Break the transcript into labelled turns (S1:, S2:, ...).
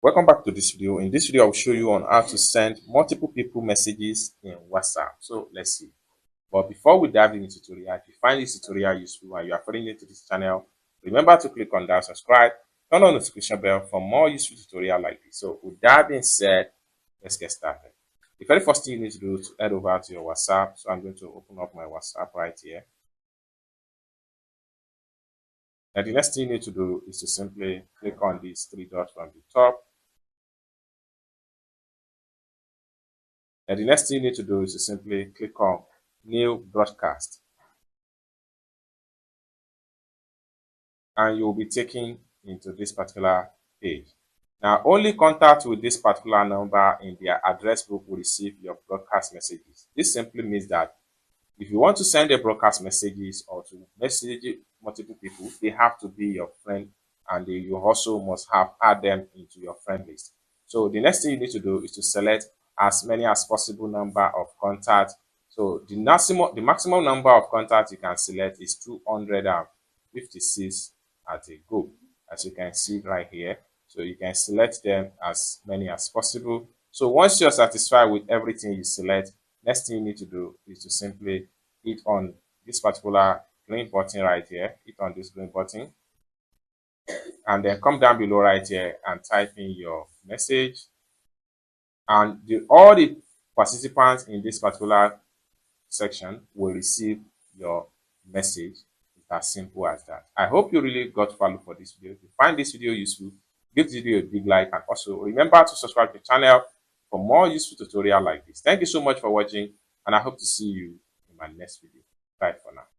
S1: Welcome back to this video. In this video, I will show you on how to send multiple people messages in WhatsApp. So let's see. But before we dive into the tutorial, if you find this tutorial useful and you are foreign to this channel, remember to click on that subscribe, turn on the notification bell for more useful tutorial like this. So with that being said, let's get started. The very first thing you need to do is to head over to your WhatsApp. So I'm going to open up my WhatsApp right here. And the next thing you need to do is to simply click on these three dots from the top. And the next thing you need to do is to simply click on New Broadcast. And you will be taken into this particular page. Now, only contact with this particular number in their address book will receive your broadcast messages. This simply means that if you want to send a broadcast messages or to message multiple people, they have to be your friend, and you also must have add them into your friend list. So the next thing you need to do is to select as many as possible number of contacts. So the maximum number of contacts you can select is 256 at a go, as you can see right here. So you can select them as many as possible. So once you're satisfied with everything you select, next thing you need to do is to simply hit on this particular green button right here. Hit on this green button and then come down below right here and type in your message. And all the participants in this particular section will receive your message. It's as simple as that. I hope you really got value for this video. If you find this video useful, give this video a big like, and also remember to subscribe to the channel for more useful tutorial like this. Thank you so much for watching, and I hope to see you in my next video. Bye for now.